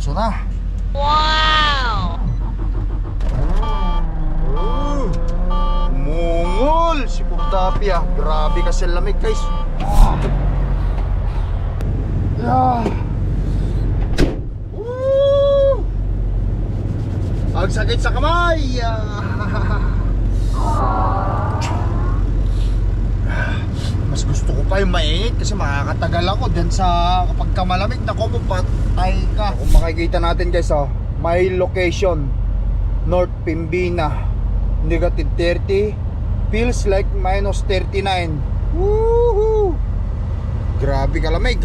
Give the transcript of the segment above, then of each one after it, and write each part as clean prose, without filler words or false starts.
diretso na. Wow! Mungol si Kurtapia. Grabe kasi lamig guys. Yeah. Woo! Ang sakit sa kamay. Mas gusto ko pa yung mainit kasi makakatagal ako dyan sa kapag malamig. Naku, patay ka. Kung makikita natin guys, oh, my location North Pembina, negative 30, feels like minus 39. Woohoo! Grabe kalamig.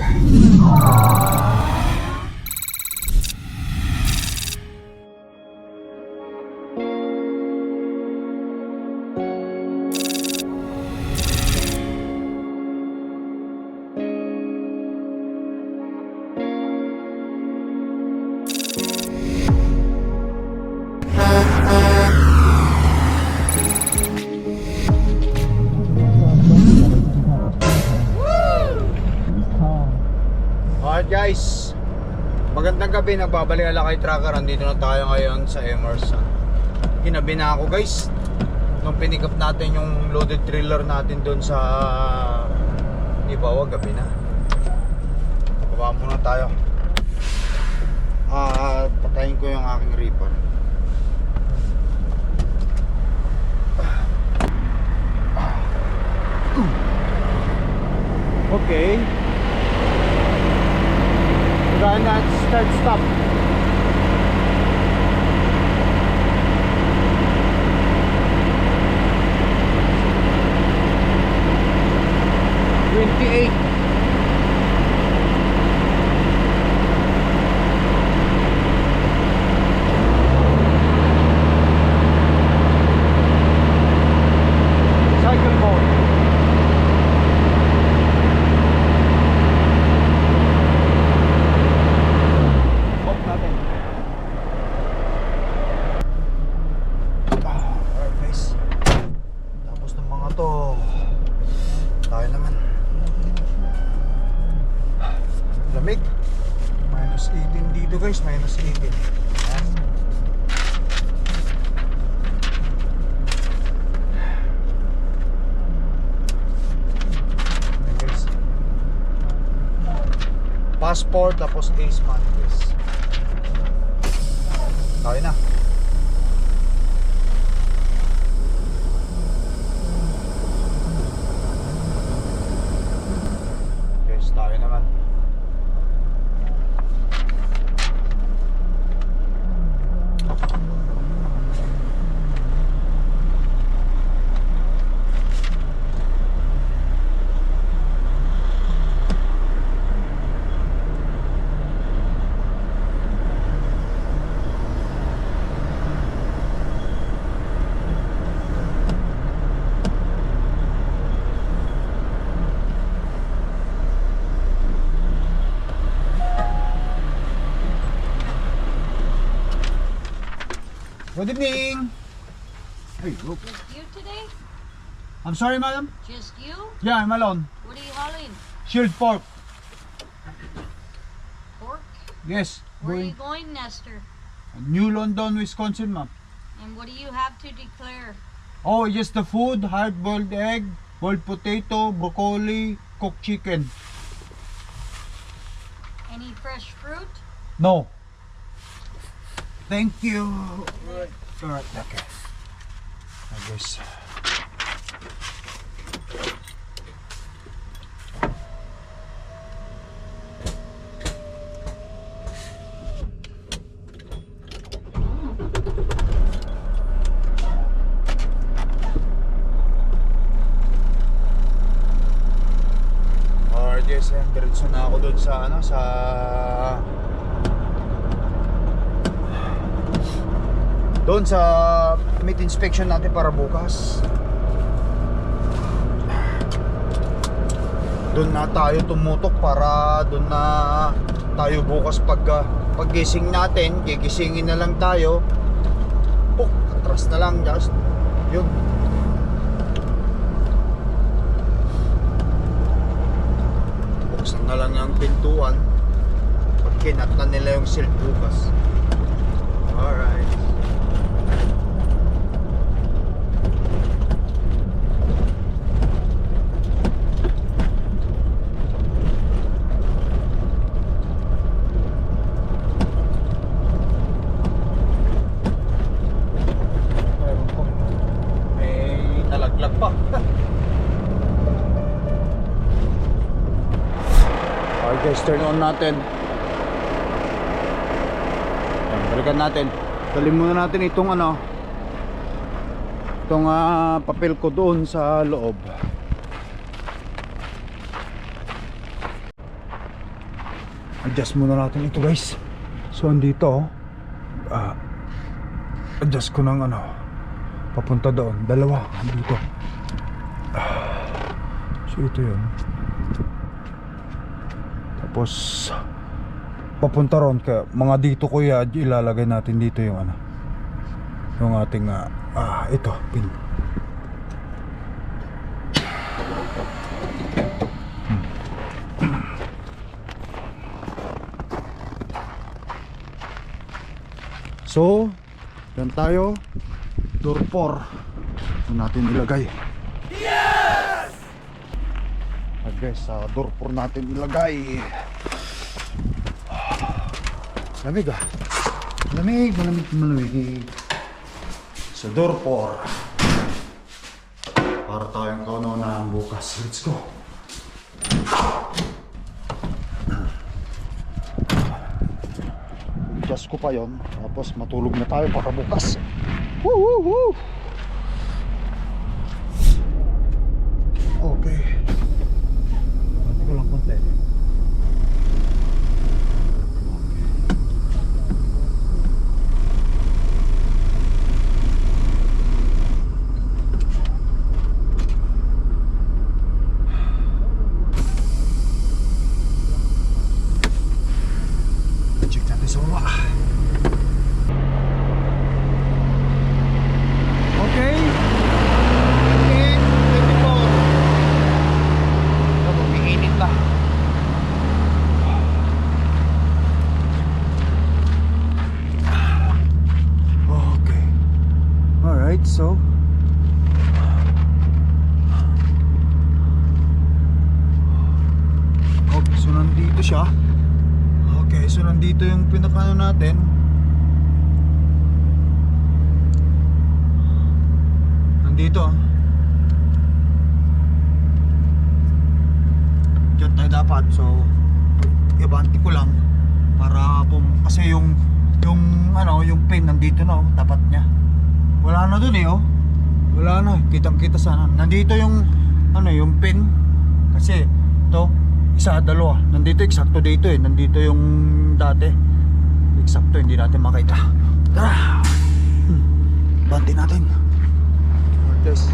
Alright guys, magandang gabi. Nagbabalik ala kay Tracker. Andito na tayo ngayon sa Emerson. Ginabi na ako guys nung pinick up natin yung loaded trailer natin doon sa Ibawa. Gabi na. Baba muna tayo. Patayin ko yung aking reaper. Okay. Run at start stop. Cycle mode. Off natin. Alright guys. Tapos ng mga to, tayo naman. Lamig. Minus 18 dito guys, minus 18. Ayan. Ayan guys. Passport tapos Ace Manifest. Tayo na. Guys, tayo naman. Good evening. Hey, look. Just you today? I'm sorry, madam. Just you? Yeah, I'm alone. What are you hauling? Shield pork. Pork? Yes. Where are you going, Nestor? New London, Wisconsin, ma'am. And what do you have to declare? Oh, just the food: hard-boiled egg, boiled potato, broccoli, cooked chicken. Any fresh fruit? No. Thank you. Alright, okay. I guess. Alright guys, diretso na ako doon sa sa doon sa meat inspection natin para bukas. Doon na tayo tumutok para doon na tayo bukas paggising natin, gigisingin na lang tayo. Atras na lang, just yun. Buksan na lang yung pintuan. kinat na nila yung silt bukas. Alright. Ewan ko. May nalaglag pa. Okay guys, turn on natin. Ayan, balikan natin. Dalhin muna natin itong itong papel ko doon sa loob. Adjust muna natin ito guys. So andito adjust ko ng papunta doon. Dalawa andito. So ito yun. Tapos papunta ron, kaya mga dito ko ilalagay natin dito yung yung ating ito pin. So yan tayo, door 4 ito natin ilagay. Yes! At guys, sa door 4 natin ilagay. Lamig malamig sa door 4 para tayong kaunahan bukas. Let's go. Adjust ko pa yon, tapos matulog na tayo para bukas. Woo woo woo. Okay, konti ko lang konti. So okay, so nandito siya. Okay, so nandito yung pinakano natin. Nandito diyan tayo dapat. So ibanti ko lang para kasi yung pin nandito na tapat niya. Wala na dun wala na, kitang-kita sana. Nandito yung yung pin. Kasi to isa, dalawa. Nandito eksakto dito nandito yung dati. Eksakto, hindi natin makita. Tara! Banti natin. Yes.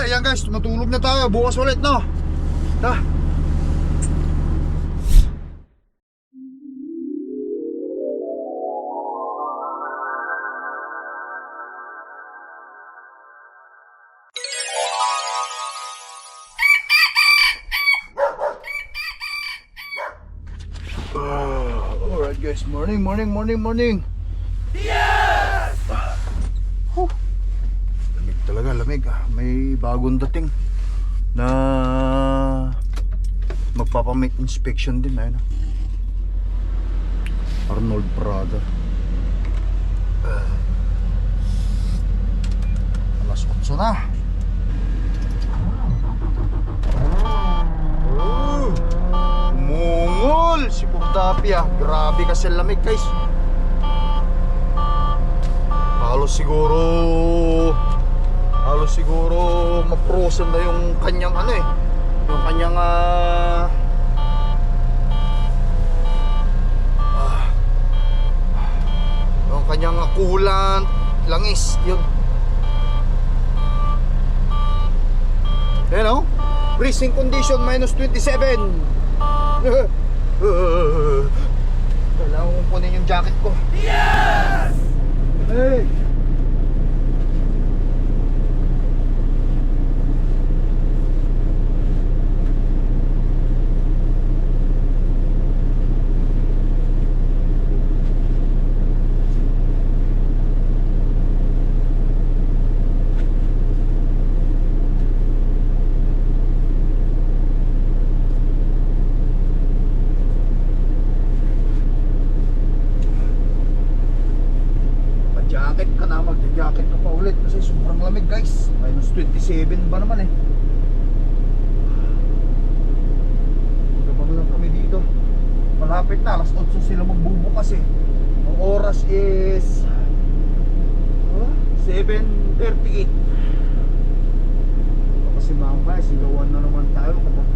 Ayan guys, matulog na tayo. Bukas ulit, no? Ta. Alright guys, morning. Yes! Talaga lamig. May bagong dating na magpapamake inspection din. Ayun, Arnold Prada. Alas 8 na. Mungol si Pugtapia. Grabe kasi lamig guys. Halos siguro ma-frozen na yung kanyang yung kanyang yung kanyang coolant, langis, yun. Freezing condition, minus 27. Kailangan kong kunin yung jacket ko. Yes! Hey! Jacket ka na, mag-jacket ka pa ulit kasi sobrang lamig guys. Minus 27 ba naman eh. Magabang lang kami dito. Malapit na, alas 8 sila magbubukas eh. Ang oras is 7:38. Kasi mamaya sigawan na naman tayo kapag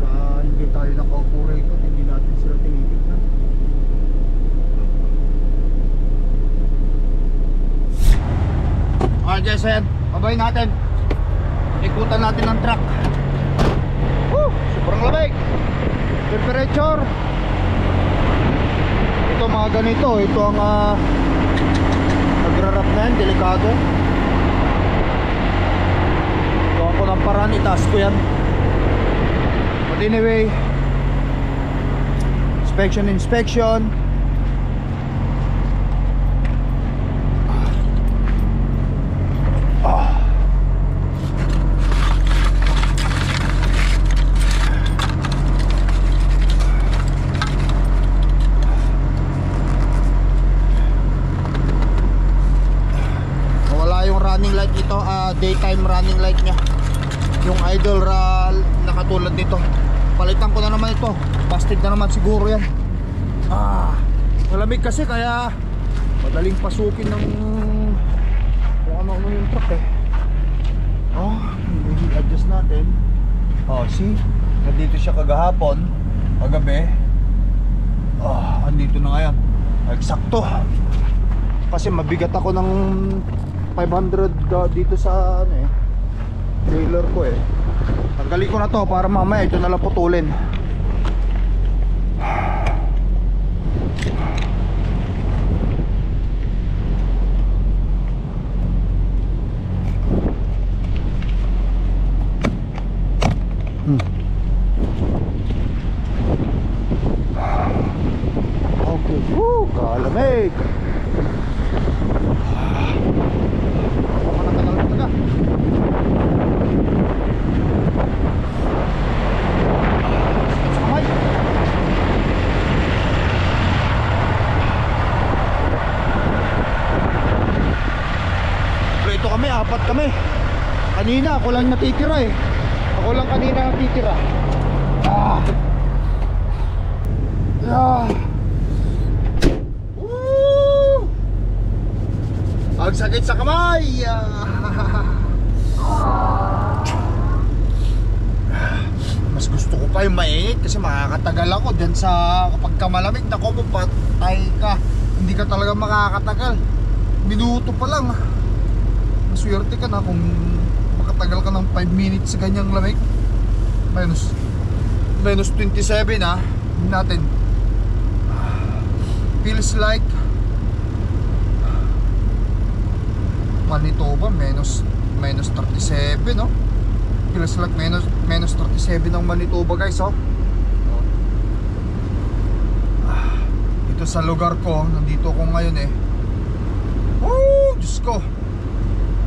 hindi tayo nakaupo rito at hindi natin sila tinitignan. Alright guys, ayan, babay natin. Ikutan natin ang truck. Woo! Sobrang lamig. Temperature. Ito mga ganito. Ito ang nagrarap na yan, delikado. Ito ako ng paraan, itaas ko yan. But anyway, inspection. Running light ito, daytime running light nya. Yung idle na katulad nito. Palitan ko na naman ito. Busted na naman siguro yan. Malamig kasi kaya madaling pasukin ng kung ano yung truck eh. I-adjust natin. See? Nandito siya kagahapon, kagabi. Andito na ngayon. Eksakto. Kasi mabigat ako ng 500 dito sa trailer ko eh. Tanggalin ko na to para mamaya ito na lang putulin. Okay, kalamig. Apat kami. Kanina ako lang natitira eh. Ako lang kanina natitira. Ang sakit sa kamay. Mas gusto ko pa yung mainit kasi makakatagal ako dyan sa kapag malamig. Naku, patay ka. Hindi ka talaga makakatagal. Minuto pa lang. Maswerte ka na kung makatagal ka ng 5 minutes sa ganyang lamig. Minus 27 natin. Feels like Manitoba minus 37 no? Feels like minus 37 ang Manitoba guys Ito sa lugar ko, nandito ko ngayon eh. Diyos ko,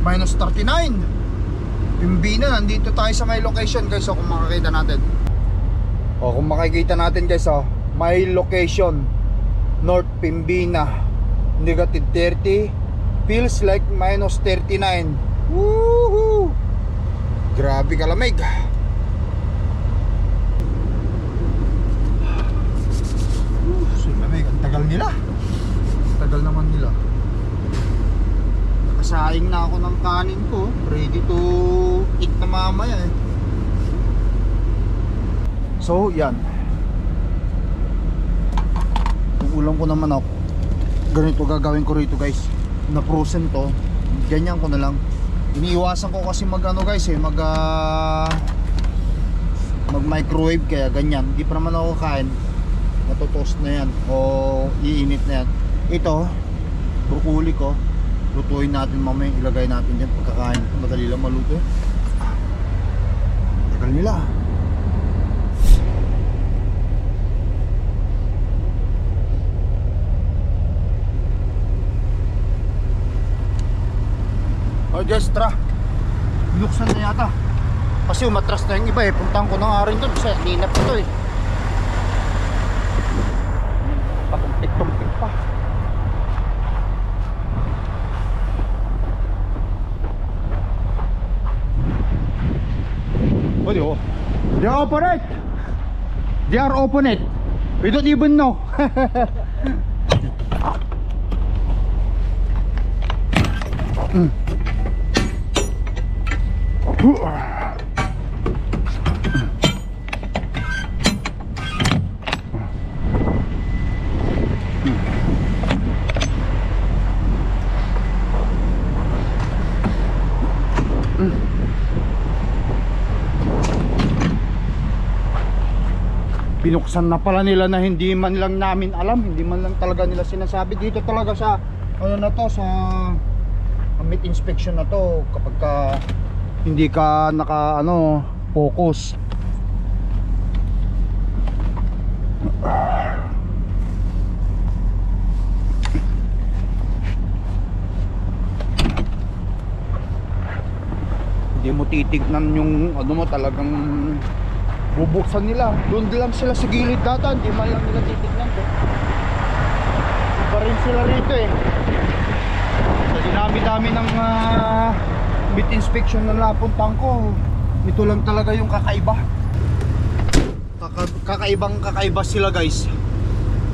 minus 39. Pimbina, nandito tayo sa may location guys. Kung makikita natin. Kung makikita natin guys may location North Pimbina, negative 30. Feels like minus 39. Woohoo! Grabe kalamig. Lamig. Ang tagal nila. Tagal naman nila. Nakasaing na ako ng kanin ko. Ready to eat na mamaya eh. So yan. Yung ulam ko naman ako, ganito gagawin ko rito guys. Na frozen to, ganyan ko na lang. Iniiwasan ko kasi mag ano guys pag microwave kaya ganyan. Hindi pa naman ako kain. Matutoast na yan o iinit na yan. Ito, broccoli ko. Lutuin natin mamaya, ilagay natin dyan pagkakain. Madali lang maluto. Tagal nila. Oh, just tara. Binuksan na yata. Kasi umatras na yung iba eh. Puntahan ko na nga rin doon. Kasi linap ito eh. Patumpik-tumpik pa. Oh, di oh. They are open it. They are open it. We don't even know. Binuksan na pala nila na hindi man lang namin alam, hindi man lang talaga nila sinasabi. Dito talaga sa ano na to, sa meat inspection na to, kapag ka hindi ka naka ano focus. Hindi mo titignan yung ano mo, talagang bubuksan nila. Doon lang sila sa gilid data, hindi man lang nila titignan to. Iba rin sila rito eh. Sa dinami-dami ng meat inspection na napuntahan ko, ito lang talaga yung kakaiba. Kakaibang kakaiba sila guys.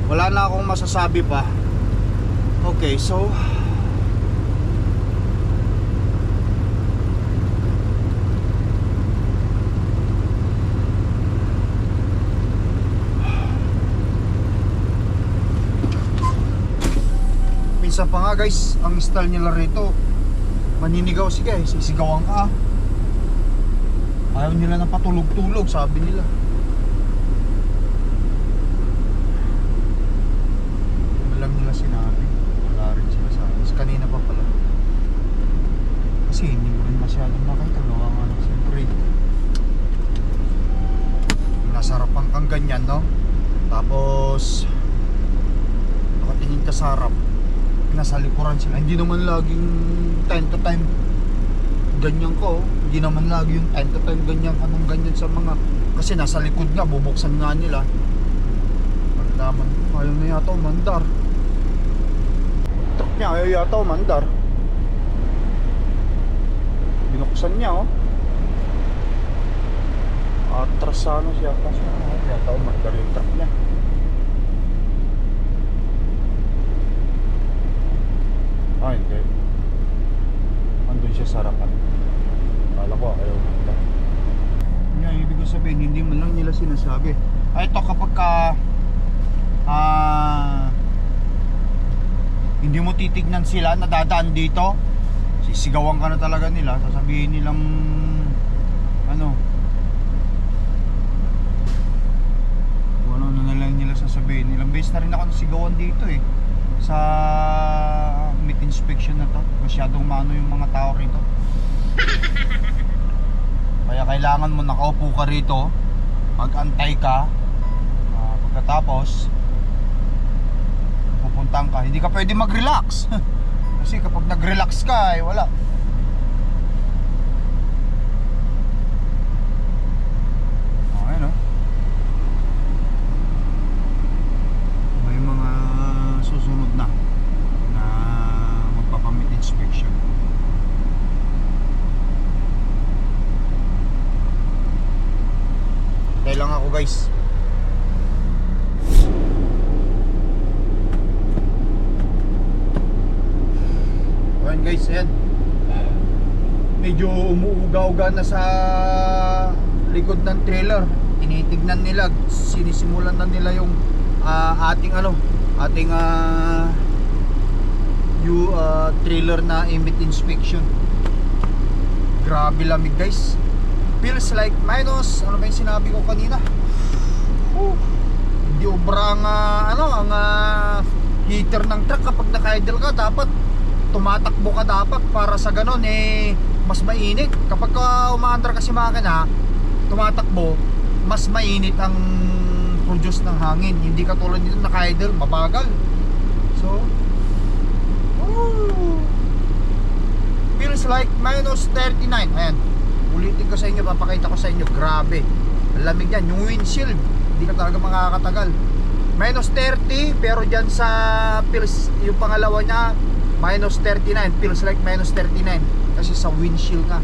Wala na akong masasabi pa. Okay, so minsan pa nga guys, ang style nila rito, maninigaw si guys, sisigawan ka. Ayaw nila ng patulog-tulog, sabi nila. Ano lang nila sinabi, wala rin sila sa akin. Kanina pa pala. Kasi hindi mo rin masyadong makita, gawa nga lang siyempre. Nasarapan kang ganyan, no? Tapos nakatingin ka sa harap, nasa likuran sila. Hindi naman laging time to time ganyan ko. Hindi naman lagi yung time to time ganyan ka ng ganyan sa mga, kasi nasa likod nga, bubuksan nga nila. Pagdaman, ayaw na yata umandar. Truck niya, ayaw yata umandar. Binuksan niya oh. Atras sana siya, kasi ayaw yata umandar yung truck niya. Ah, hindi. Andun siya sa harapan. Kala ko ayaw manda. Yan, ibig ko sabihin, hindi man lang nila sinasabi. Ay, ito kapag ka hindi mo titignan sila, nadadaan dito, sisigawan ka na talaga nila. Sasabihin nilang ano, ano na lang nila sasabihin. Ilang beses na rin ako nasigawan dito eh, sa meat inspection na to. Masyadong mano yung mga tao rito. Kaya kailangan mo nakaupo ka rito, mag-antay ka. Pagkatapos pupuntahan ka, hindi ka pwede mag-relax. Kasi kapag nag-relax ka ay wala. Okay, no? May mga susunod na magpapamit inspection. Kaya lang ako guys. Ayan guys, ayan. Medyo umuuga-uga na sa likod ng trailer. Tinitignan nila, sinisimulan na nila yung ating trailer na meat inspection. Grabe lamig guys. feels like minus, ano ba yung sinabi ko kanina? Hindi ubra ang heater ng truck. Kapag naka-idle ka, dapat tumatakbo ka dapat para sa ganon mas mainit. Kapag umaandar kasi makina, tumatakbo, mas mainit ang produce ng hangin. Hindi katulad nito naka-idle, mabagal. So, feels like minus 39. Ayan, ulitin ko sa inyo, papakita ko sa inyo. Grabe, ang lamig yan. Yung windshield, hindi ka talaga makakatagal. Minus 30, pero dyan sa feels, yung pangalawa niya minus 39, feels like minus 39 kasi sa windshield nga.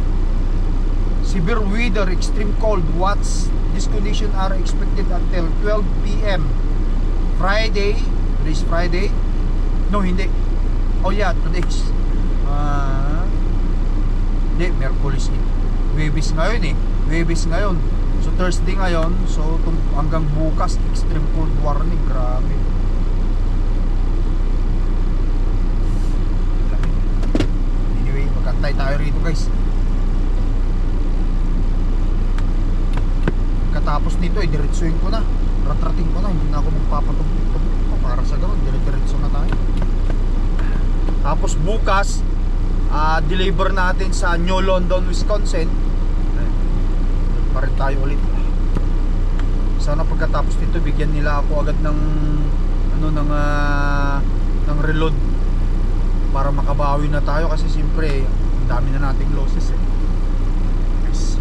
Severe weather, extreme cold watch. These conditions are expected until 12 p.m. Friday. Today's Friday. No, hindi. Oh yeah, today's hindi, Merkulis Webis ngayon Webis ngayon. So Thursday ngayon. So hanggang bukas, extreme cold warning. Grabe. Anyway, magkantay tayo rito guys. Katapos nito diretsuhin ko na. Ratrating ko na. Hindi na ako magpapatugtog para sa gawin. Diretso na tayo. Tapos bukas deliver natin sa New London, Wisconsin. Doon pa rin tayo ulit. Sana pagkatapos nito bigyan nila ako agad ng ng reload para makabawi na tayo kasi siyempre ang dami na nating losses yes.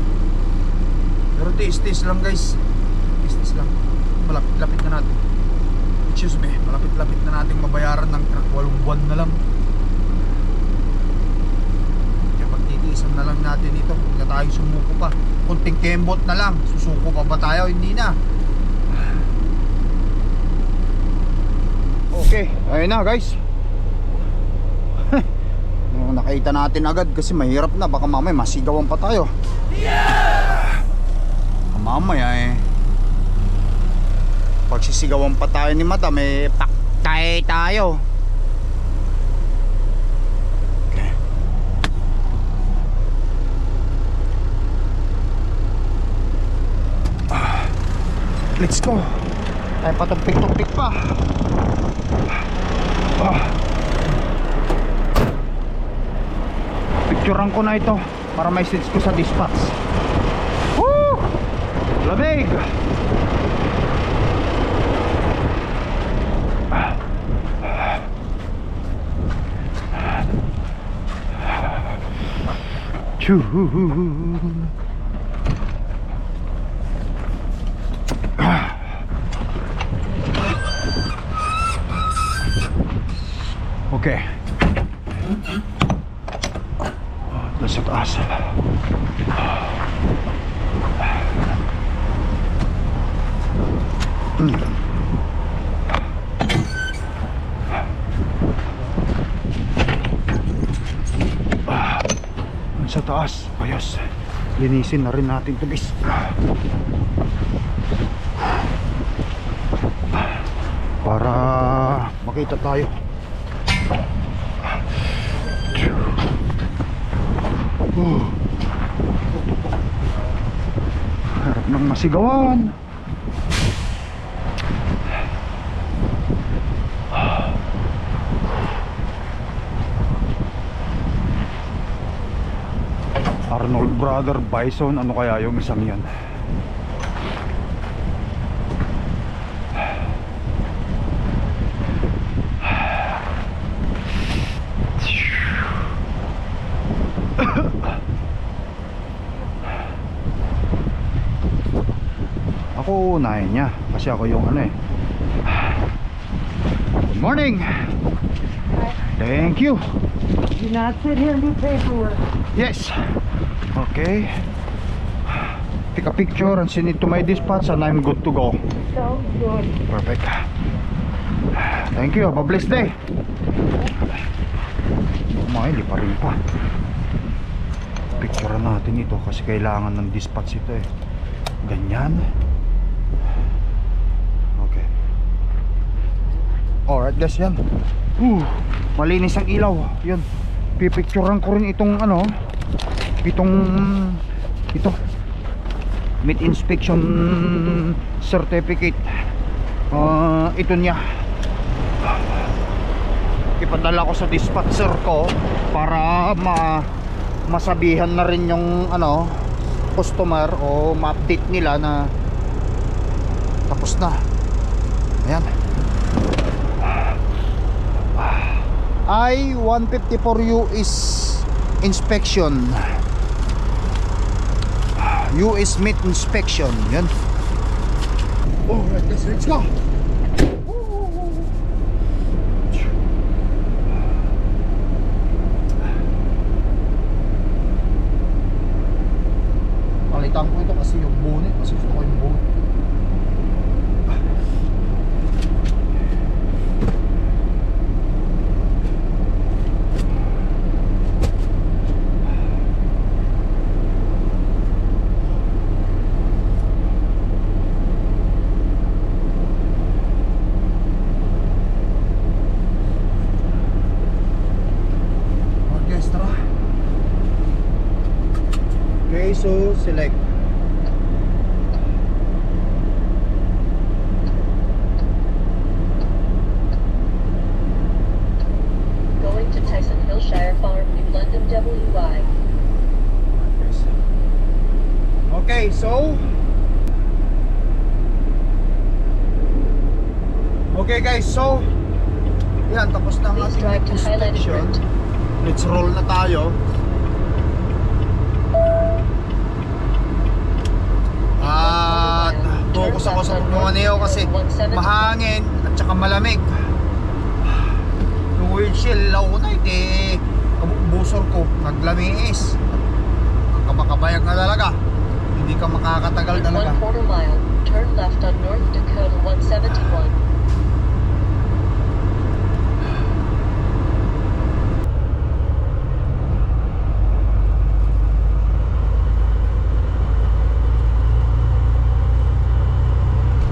Pero tiis lang guys, tiis lang. Malapit-lapit na natin, malapit-lapit na nating mabayaran ng truck. 8 buwan na lang. Titiisan na lang natin ito. Huwag na tayo sumuko pa. Kunting kembot na lang. Susuko pa ba tayo? Hindi na. Okay, ayun na guys. Nakita natin agad kasi mahirap na. Baka mamaya masigawan pa tayo. Mamaya pagsisigawan pa tayo ni Madam, paktay tayo. Let's go. Tayo pa tumpik-tumpik pa. Picturean ko na ito para may message ko sa dispatch. Woo! Lamig. Choo. Okay. Doon sa taas. Doon sa taas. Ayos. Linisin na rin natin ito guys. Para makita tayo. Harap ng masigawan. Arnold Brother Bison, ano kaya yung isang yan? Ako unahin niya kasi ako yung Good morning. Thank you. Do not sit here and do paperwork. Yes. Okay. Take a picture and send it to my dispatch and I'm good to go. So good. Perfect. Thank you. Have a blessed day. Hindi pa rin pa. Picture natin ito kasi kailangan ng dispatch ito Ganyan. Okay. Alright guys, yan. Malinis ang ilaw. Yun. Pipicturean ko rin itong ito. meat inspection certificate. Ito niya, ipadala ko sa dispatcher ko para masabihan na rin yung customer o ma-update nila na tapos na. Ayan, I-154 US inspection, US meat inspection. Yan. Oh, let's go. Palitan ko ito kasi yung bonnet, kasi gusto ko yung bonnet. Okay, so select. Going to Tyson Hillshire Farm, New London, WY. Okay, so okay guys, so yan, tapos na ang Please ating drive to highlighted inspection. route. Let's roll na tayo. At focus ako sa pagmamaneho kasi mahangin at saka malamig. Yung windshield launay, busor ko naglamiis. Kamakabayag na talaga, hindi ka makakatagal In talaga. 1/4 mile, turn left on North Dakota 171.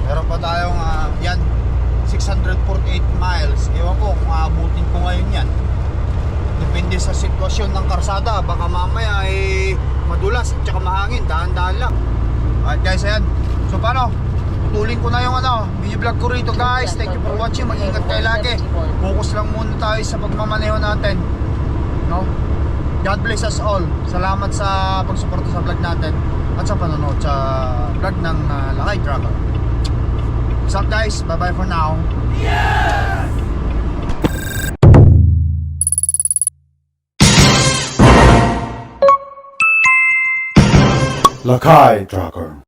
Meron pa tayong yan 648 miles. Ewan ko kung aabutin ko ngayon yan. Depende sa sitwasyon ng karsada. Baka mamaya madulas at saka mahangin. Dahan-dahan lang. Alright guys, ayan. So paano? Putulin ko na yung video vlog ko rito guys. Thank you for watching. Mag-ingat kayo lagi. Focus lang muna tayo sa pagmamaneho natin, no? God bless us all. Salamat sa pagsuporta sa vlog natin at sa panonood sa vlog ng Lakay Trucker. What's up guys? Bye bye for now. Lakay Trucker.